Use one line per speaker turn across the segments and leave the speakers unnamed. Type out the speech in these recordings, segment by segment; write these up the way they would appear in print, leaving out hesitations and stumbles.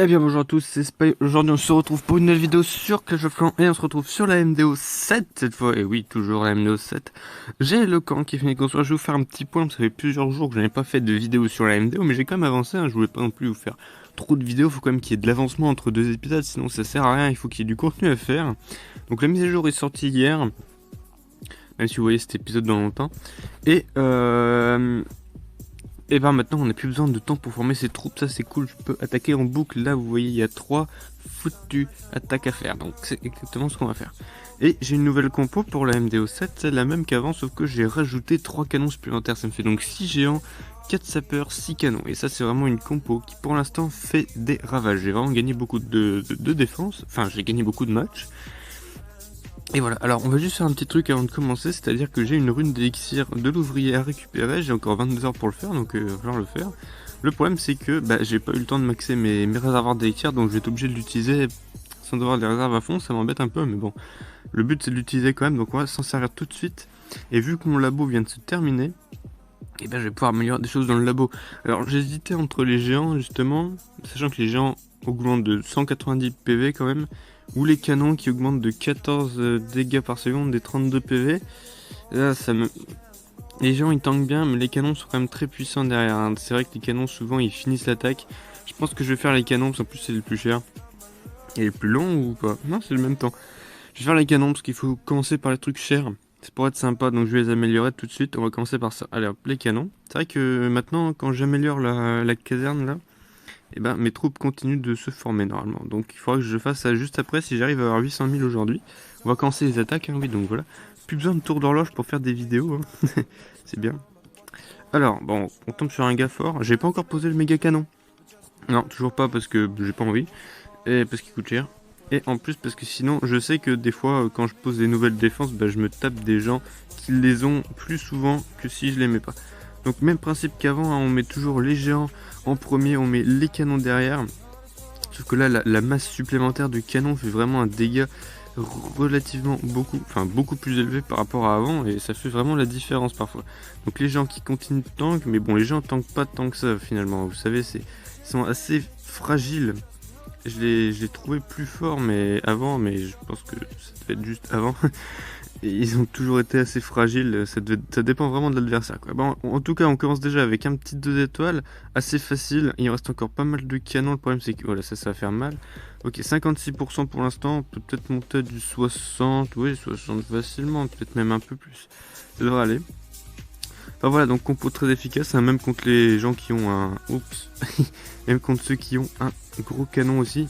Eh bien bonjour à tous, c'est Spy. Aujourd'hui on se retrouve pour une nouvelle vidéo sur Clash of Clans et on se retrouve sur la MDO 7 cette fois. Et oui, toujours la MDO 7. J'ai le camp qui est fini de construire. Je vais vous faire un petit point, ça fait plusieurs jours que je n'avais pas fait de vidéo sur la MDO, mais j'ai quand même avancé, hein. Je voulais pas non plus vous faire trop de vidéos, faut quand même qu'il y ait de l'avancement entre deux épisodes, sinon ça sert à rien, il faut qu'il y ait du contenu à faire. Donc la mise à jour est sortie hier, même si vous voyez cet épisode dans longtemps. Et ben maintenant on n'a plus besoin de temps pour former ses troupes, ça c'est cool, je peux attaquer en boucle. Là vous voyez il y a 3 foutues attaques à faire, donc c'est exactement ce qu'on va faire. Et j'ai une nouvelle compo pour la MDO 7, c'est la même qu'avant sauf que j'ai rajouté 3 canons supplémentaires, ça me fait donc 6 géants, 4 sapeurs, 6 canons. Et ça c'est vraiment une compo qui pour l'instant fait des ravages, j'ai vraiment gagné beaucoup de défense, enfin j'ai gagné beaucoup de matchs. Et voilà, alors on va juste faire un petit truc avant de commencer, c'est-à-dire que j'ai une rune d'élixir de l'ouvrier à récupérer, j'ai encore 22 heures pour le faire, donc il va falloir le faire. Le problème c'est que j'ai pas eu le temps de maxer mes réservoirs d'élixir, donc je vais être obligé de l'utiliser sans devoir des réserves à fond, ça m'embête un peu, mais bon. Le but c'est de l'utiliser quand même, donc on va s'en servir tout de suite. Et vu que mon labo vient de se terminer, et je vais pouvoir améliorer des choses dans le labo. Alors j'hésitais entre les géants justement, sachant que les géants augmentent de 190 PV quand même, ou les canons qui augmentent de 14 dégâts par seconde des 32 PV. Là, les gens ils tankent bien, mais les canons sont quand même très puissants derrière, hein. C'est vrai que les canons souvent ils finissent l'attaque. Je pense que je vais faire les canons parce qu'en plus c'est le plus cher. Et le plus long ou pas? Non, c'est le même temps. Je vais faire les canons parce qu'il faut commencer par les trucs chers. C'est pour être sympa, donc je vais les améliorer tout de suite. On va commencer par ça. Allez hop, les canons. C'est vrai que maintenant, quand j'améliore la caserne là, mes troupes continuent de se former normalement. Donc il faudra que je fasse ça juste après si j'arrive à avoir 800 000 aujourd'hui. On va commencer les attaques, hein, oui, donc voilà. Plus besoin de tour d'horloge pour faire des vidéos, hein. C'est bien. Alors, bon, on tombe sur un gars fort. J'ai pas encore posé le méga canon. Non, toujours pas parce que j'ai pas envie. Et parce qu'il coûte cher. Et en plus parce que sinon, je sais que des fois, quand je pose des nouvelles défenses, je me tape des gens qui les ont plus souvent que si je les mets pas. Donc même principe qu'avant, hein, on met toujours les géants en premier, on met les canons derrière. Sauf que là, la masse supplémentaire du canon fait vraiment un dégât relativement beaucoup plus élevé par rapport à avant, et ça fait vraiment la différence parfois. Donc les gens qui continuent de tank, mais bon, les gens tankent pas tant que ça finalement. Vous savez, ils sont assez fragiles. Je l'ai trouvé plus fort mais avant, mais je pense que ça devait être juste avant. Et ils ont toujours été assez fragiles, ça dépend vraiment de l'adversaire, quoi. Bon, en tout cas, on commence déjà avec un petit 2 étoiles, assez facile. Il reste encore pas mal de canons, le problème c'est que voilà, ça va faire mal. Ok, 56% pour l'instant, on peut peut-être monter à du 60, oui, 60 facilement, peut-être même un peu plus. Ça devrait aller. Enfin voilà, donc compo très efficace, hein, même contre les gens qui ont un... Oups. Même contre ceux qui ont un gros canon aussi.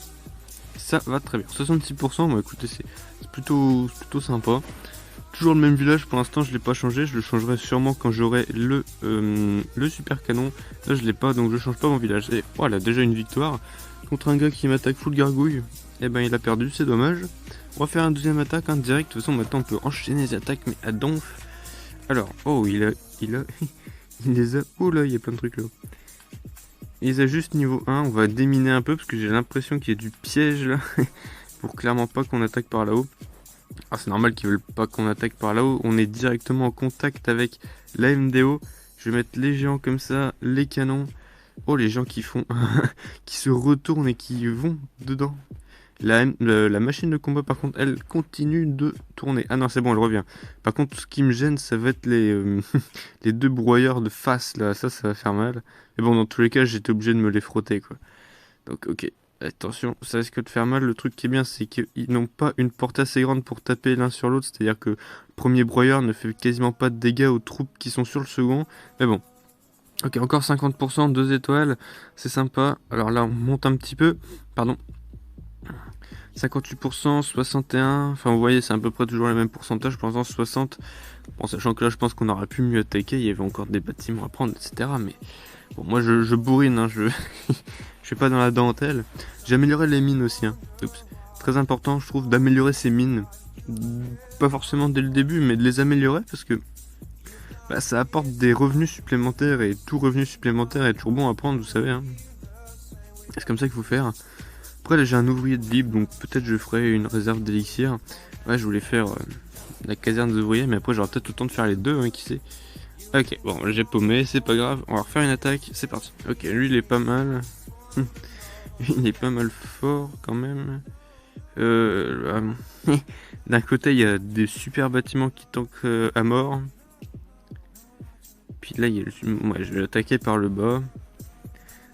Ça va très bien. 66%, bon écoutez, c'est plutôt sympa. Toujours le même village pour l'instant, je l'ai pas changé. Je le changerai sûrement quand j'aurai le super canon. Là je l'ai pas, donc je change pas mon village. Et voilà, déjà une victoire. Contre un gars qui m'attaque full gargouille, il a perdu, c'est dommage. On va faire un deuxième attaque, hein, direct. De toute façon maintenant on peut enchaîner les attaques, mais à donf. Alors, oh il les a... Oh là, il y a plein de trucs là. Il les a juste niveau 1, on va déminer un peu parce que j'ai l'impression qu'il y a du piège là. Pour clairement pas qu'on attaque par là-haut. Ah, c'est normal qu'ils veulent pas qu'on attaque par là-haut. On est directement en contact avec la MDO. Je vais mettre les géants comme ça, les canons. Oh, les gens qui font... qui se retournent et qui vont dedans. La machine de combat par contre elle continue de tourner. Ah non c'est bon, elle revient. Par contre ce qui me gêne ça va être les deux broyeurs de face là. Ça va faire mal. Mais bon dans tous les cas j'étais obligé de me les frotter quoi. Donc ok, attention, ça risque de faire mal. Le truc qui est bien c'est qu'ils n'ont pas une portée assez grande pour taper l'un sur l'autre. C'est à dire que le premier broyeur ne fait quasiment pas de dégâts aux troupes qui sont sur le second. Mais bon. Ok, encore 50%, 2 étoiles. C'est sympa. Alors là on monte un petit peu. Pardon. 58%, 61%, enfin vous voyez c'est à peu près toujours les mêmes pourcentages, pour l'instant 60%, bon sachant que là je pense qu'on aurait pu mieux attaquer, il y avait encore des bâtiments à prendre, etc. Mais bon moi je bourrine, hein, je suis pas dans la dentelle. J'ai amélioré les mines aussi, hein. Oups. Très important je trouve d'améliorer ces mines, pas forcément dès le début mais de les améliorer parce que ça apporte des revenus supplémentaires et tout revenu supplémentaire est toujours bon à prendre, vous savez, hein. C'est comme ça qu'il faut faire. Après là j'ai un ouvrier de libre donc peut-être je ferai une réserve d'élixir. Ouais je voulais faire la caserne des ouvriers mais après j'aurai peut-être le temps de faire les deux, hein, qui sait. Ok bon j'ai paumé, c'est pas grave, on va refaire une attaque, c'est parti. Ok lui il est pas mal. il est pas mal fort quand même. D'un côté, il y a des super bâtiments qui tankent à mort. Puis là, ouais, je vais attaquer par le bas.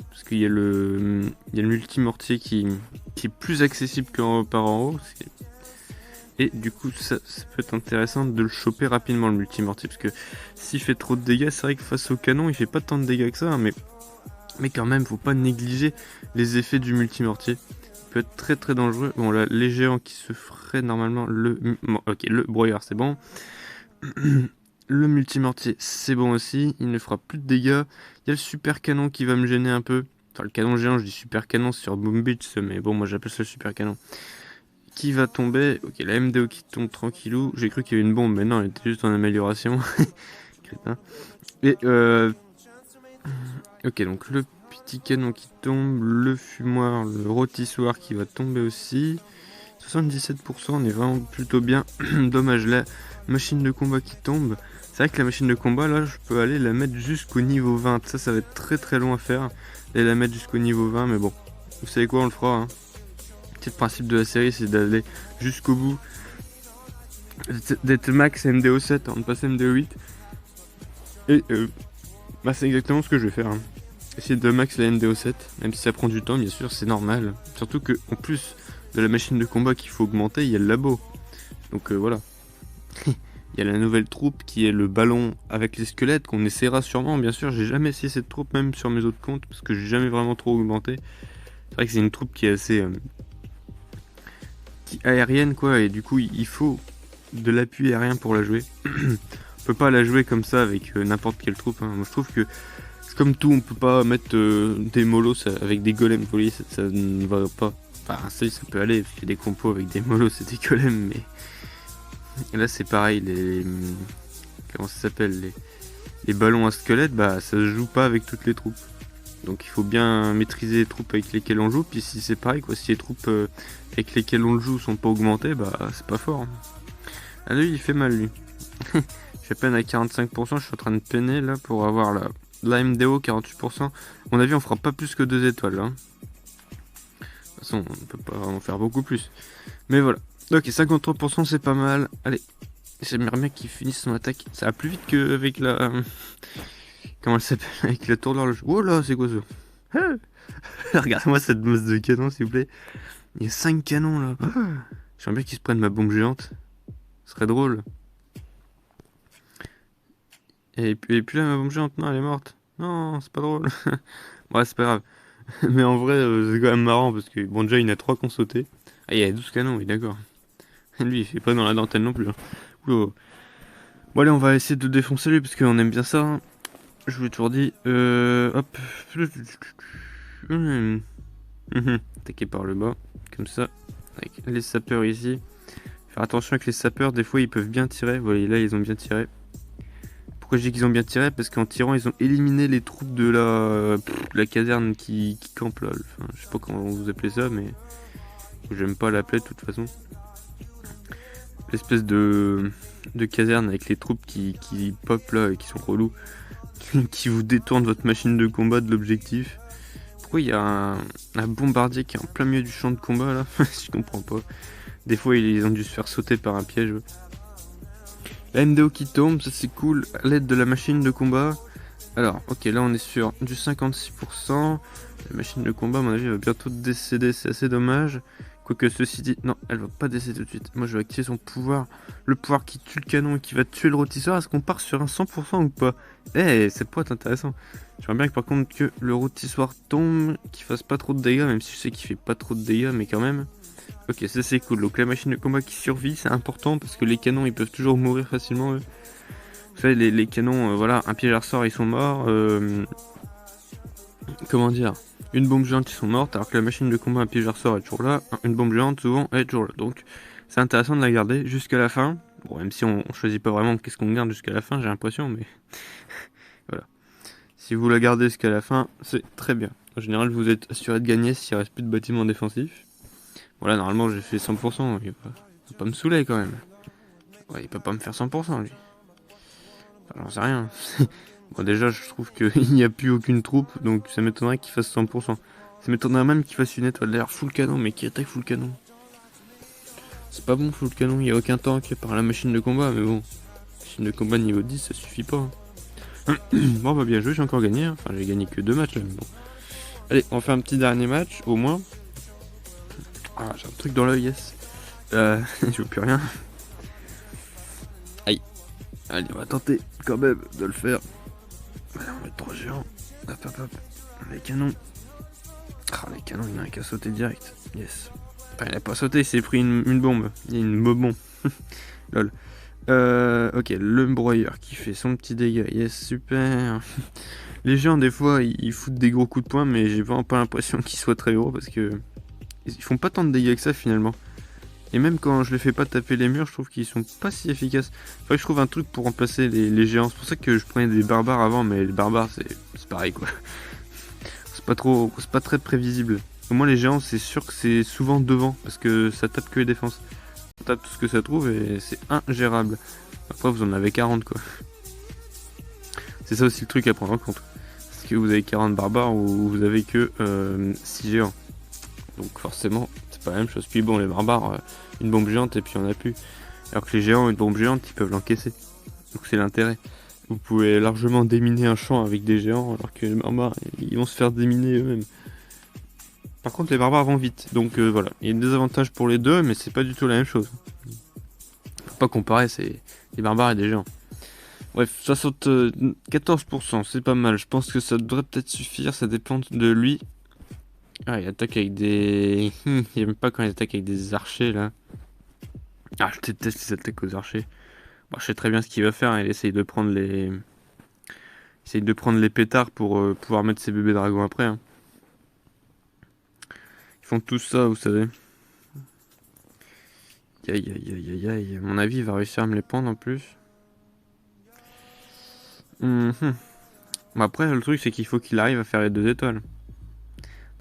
Parce qu'il y a le multimortier qui est plus accessible que par en haut. Et du coup, ça peut être intéressant de le choper rapidement, le multimortier. Parce que s'il fait trop de dégâts, c'est vrai que face au canon, il fait pas tant de dégâts que ça. Hein, mais quand même, faut pas négliger les effets du multimortier. Il peut être très très dangereux. Bon, là, les géants qui se feraient normalement le broyeur, c'est bon. Le multimortier, c'est bon aussi. Il ne fera plus de dégâts. Il y a le super canon qui va me gêner un peu. Enfin, le canon géant, je dis super canon sur Boom Beach, mais bon, moi j'appelle ça le super canon. Qui va tomber. Ok, la MDO qui tombe tranquillou. J'ai cru qu'il y avait une bombe, mais non, elle était juste en amélioration. Crétin. Et ok, donc le petit canon qui tombe, le fumoir, le rôtissoir qui va tomber aussi. 77%, on est vraiment plutôt bien. Dommage, la machine de combat qui tombe. C'est vrai que la machine de combat, là, je peux aller la mettre jusqu'au niveau 20. Ça va être très très long à faire. Et la mettre jusqu'au niveau 20, mais bon. Vous savez quoi, on le fera. Hein. C'est le principe de la série, c'est d'aller jusqu'au bout. D'être max MDO7 avant de passer MDO8. Et bah, c'est exactement ce que je vais faire. Hein. Essayer de max la MDO7. Même si ça prend du temps, bien sûr, c'est normal. Surtout que, en plus de la machine de combat qu'il faut augmenter, il y a le labo. Donc voilà. Il y a la nouvelle troupe qui est le ballon avec les squelettes qu'on essaiera sûrement. Bien sûr, j'ai jamais essayé cette troupe même sur mes autres comptes parce que j'ai jamais vraiment trop augmenté. C'est vrai que c'est une troupe qui est assez aérienne quoi et du coup il faut de l'appui aérien pour la jouer. On peut pas la jouer comme ça avec n'importe quelle troupe. Hein. Moi je trouve que c'est comme tout, on peut pas mettre des molos avec des golems. Vous voyez, ça ne va pas. Enfin ça peut aller parce qu'il y a des compos avec des molos et des golems mais... Et là c'est pareil, comment ça s'appelle les ballons à squelette, bah ça se joue pas avec toutes les troupes. Donc il faut bien maîtriser les troupes avec lesquelles on joue. Puis si c'est pareil quoi, si les troupes avec lesquelles on le joue sont pas augmentées, bah c'est pas fort. Hein. Ah lui il fait mal lui. J'ai peine à 45%, je suis en train de peiner là pour avoir la MDO 48%. À mon avis on fera pas plus que 2 étoiles là. De toute façon on peut pas vraiment faire beaucoup plus. Mais voilà. Ok, 53% c'est pas mal. Allez, j'aimerais bien qu'il finisse son attaque. Ça va plus vite qu'avec la... comment elle s'appelle? Avec la tour d'horloge. Oh là, c'est quoi ça? Regardez-moi cette masse de canons s'il vous plaît. Il y a 5 canons là. J'aimerais bien qu'ils se prennent ma bombe géante. Ce serait drôle. Et puis là, ma bombe géante, non, elle est morte. Non, c'est pas drôle. Ouais, c'est pas grave. Mais en vrai, c'est quand même marrant parce que, bon, déjà, il y en a 3 qui ont sauté. Ah, il y a 12 canons, oui, d'accord. Lui, il fait pas dans la dentelle non plus. Hein. Oula. Bon, allez, on va essayer de défoncer lui parce qu'on aime bien ça. Hein. Je vous l'ai toujours dit. Hop. Attaquer par le bas. Comme ça. Avec les sapeurs ici. Faire attention avec les sapeurs. Des fois, ils peuvent bien tirer. Vous voyez, là, ils ont bien tiré. Pourquoi je dis qu'ils ont bien tiré? Parce qu'en tirant, ils ont éliminé les troupes de la caserne qui campe là. Enfin, je sais pas comment vous appelez ça, mais j'aime pas l'appeler de toute façon. L'espèce de caserne avec les troupes qui pop là et qui sont relous, qui vous détournent votre machine de combat de l'objectif. Pourquoi il y a un bombardier qui est en plein milieu du champ de combat là? Je comprends pas. Des fois ils ont dû se faire sauter par un piège. La MDO qui tombe, ça c'est cool, à l'aide de la machine de combat. Alors, ok, là on est sur du 56%. La machine de combat, à mon avis, va bientôt décéder, c'est assez dommage. Quoique ceci dit, non, elle va pas décéder tout de suite. Moi je vais activer son pouvoir, le pouvoir qui tue le canon et qui va tuer le rôtisseur. Est-ce qu'on part sur un 100% ou pas? Eh, ça pourrait être intéressant. J'aimerais bien que par contre que le rôtissoir tombe, qu'il fasse pas trop de dégâts, même si je sais qu'il fait pas trop de dégâts, mais quand même. Ok, ça c'est cool. Donc la machine de combat qui survit, c'est important parce que les canons ils peuvent toujours mourir facilement. Eux. Vous savez, les canons, voilà, un piège à ressort ils sont morts. Comment dire? Une bombe géante ils sont mortes, alors que la machine de combat, un piège à ressort est toujours là. Une bombe géante souvent est toujours là. Donc c'est intéressant de la garder jusqu'à la fin. Bon, même si on choisit pas vraiment qu'est-ce qu'on garde jusqu'à la fin, j'ai l'impression, mais voilà. Si vous la gardez jusqu'à la fin, c'est très bien. En général, vous êtes assuré de gagner s'il reste plus de bâtiments défensifs. Voilà, normalement j'ai fait 100%, il va pas me saouler quand même. Ouais, il peut pas me faire 100% lui. Enfin, j'en sais rien. Bon déjà je trouve qu'il n'y a plus aucune troupe, donc ça m'étonnerait qu'il fasse 100%. Ça m'étonnerait même qu'il fasse une étoile d'air full canon, mais qui attaque full canon. C'est pas bon full canon, il y a aucun tank par la machine de combat, mais bon. Machine de combat niveau 10, ça suffit pas. Bon bah bien joué, j'ai encore gagné, hein. Enfin j'ai gagné que 2 matchs là, mais bon. Allez, on fait un petit dernier match, au moins. Ah, j'ai un truc dans l'œil, yes. Je veux plus rien. Aïe. Allez, on va tenter quand même de le faire. Allez, on va mettre 3 géants. Hop hop hop. Les canons. Ah, les canons, il n'a qu'à sauter direct. Yes. Enfin, il a pas sauté, il s'est pris une bombe. Il y a une bobon. Lol. Ok, le broyeur qui fait son petit dégât. Yes, super. Les géants, des fois, ils foutent des gros coups de poing, mais j'ai vraiment pas l'impression qu'ils soient très gros parce que ils font pas tant de dégâts que ça finalement. Et même quand je les fais pas taper les murs, je trouve qu'ils sont pas si efficaces. Faudrait que je trouve un truc pour remplacer les géants. C'est pour ça que je prenais des barbares avant, mais les barbares, c'est pareil quoi. C'est pas très prévisible. Au moins, les géants, c'est sûr que c'est souvent devant parce que ça tape que les défenses. On tape tout ce que ça trouve et c'est ingérable. Après, vous en avez 40 quoi. C'est ça aussi le truc à prendre en compte. Est-ce que vous avez 40 barbares ou vous avez que 6 géants? Donc forcément, c'est pas la même chose. Puis bon, les barbares, une bombe géante et puis on a plus. Alors que les géants, une bombe géante, ils peuvent l'encaisser. Donc c'est l'intérêt. Vous pouvez largement déminer un champ avec des géants, alors que les barbares, ils vont se faire déminer eux-mêmes. Par contre, les barbares vont vite. Donc voilà, il y a des avantages pour les deux, mais c'est pas du tout la même chose. Faut pas comparer, c'est des barbares et des géants. Bref, 74%, c'est pas mal. Je pense que ça devrait peut-être suffire, ça dépend de lui. Ah, il attaque avec des... Il aime pas quand il attaque avec des archers, là. Ah, je déteste les attaques aux archers. Bon, je sais très bien ce qu'il va faire, hein. Il essaye de prendre les... Il essaye de prendre les pétards pour pouvoir mettre ses bébés dragons après, hein. Ils font tout ça, vous savez. Aïe, aïe, aïe, aïe, aïe. À mon avis, il va réussir à me les prendre, en plus. Bon, après, le truc, c'est qu'il faut qu'il arrive à faire les 2 étoiles.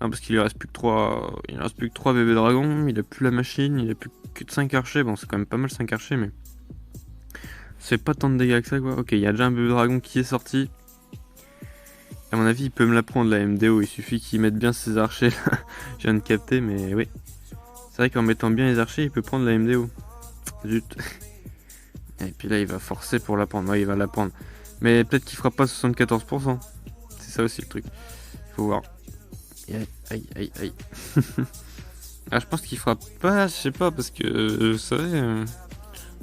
Non, parce qu'il lui reste plus que 3. Il reste plus que 3 bébés dragons, il a plus la machine, il a plus que 5 archers. Bon, c'est quand même pas mal 5 archers, mais c'est pas tant de dégâts que ça quoi. Ok, il y a déjà un bébé dragon qui est sorti. À mon avis, il peut me la prendre la MDO, il suffit qu'il mette bien ses archers là. Je viens de capter, mais oui. C'est vrai qu'en mettant bien les archers, il peut prendre la MDO. Zut. Et puis là, il va forcer pour la prendre. Ouais, il va la prendre. Mais peut-être qu'il fera pas 74%. C'est ça aussi le truc. Il faut voir. Aïe, aïe, aïe, aïe. Ah, je pense qu'il fera pas, je sais pas, parce que, vous savez,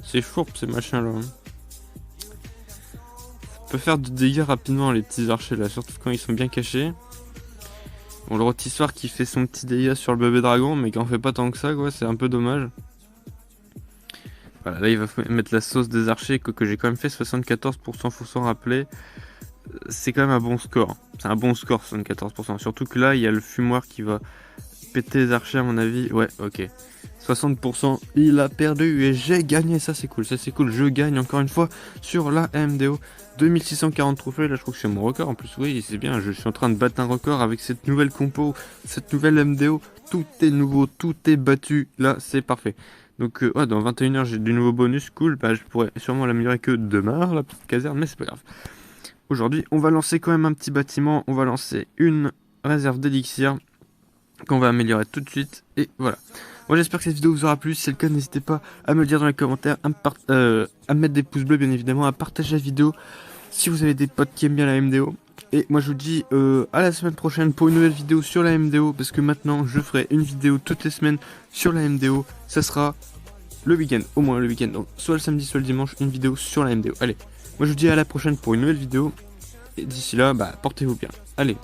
c'est fourbe ces machins-là. Hein. Ça peut faire du dégât rapidement, les petits archers là, surtout quand ils sont bien cachés. Bon, le rôtissoir qui fait son petit dégât sur le bébé dragon, mais qui en fait pas tant que ça, quoi, c'est un peu dommage. Voilà, là il va mettre la sauce des archers, que j'ai quand même fait 74%, faut s'en rappeler. C'est quand même un bon score. C'est un bon score, 74%. Surtout que là, il y a le fumoir qui va péter les archers, à mon avis. Ouais, ok. 60%, il a perdu et j'ai gagné. Ça, c'est cool. Ça, c'est cool. Je gagne encore une fois sur la MDO. 2640 trophées. Là, je crois que c'est mon record. En plus, oui, c'est bien. Je suis en train de battre un record avec cette nouvelle compo, cette nouvelle MDO. Tout est nouveau, tout est battu. Là, c'est parfait. Donc, ouais, dans 21h, j'ai du nouveau bonus. Cool. Bah, je pourrais sûrement l'améliorer que demain, la petite caserne, mais c'est pas grave. Aujourd'hui, on va lancer quand même un petit bâtiment. On va lancer une réserve d'élixir qu'on va améliorer tout de suite. Et voilà. Moi, j'espère que cette vidéo vous aura plu. Si c'est le cas, n'hésitez pas à me le dire dans les commentaires, à mettre des pouces bleus, bien évidemment, à partager la vidéo si vous avez des potes qui aiment bien la MDO. Et moi, je vous dis à la semaine prochaine pour une nouvelle vidéo sur la MDO. Parce que maintenant, je ferai une vidéo toutes les semaines sur la MDO. Ça sera le week-end, au moins le week-end. Donc, soit le samedi, soit le dimanche, une vidéo sur la MDO. Allez. Moi je vous dis à la prochaine pour une nouvelle vidéo. Et d'ici là, bah portez-vous bien. Allez.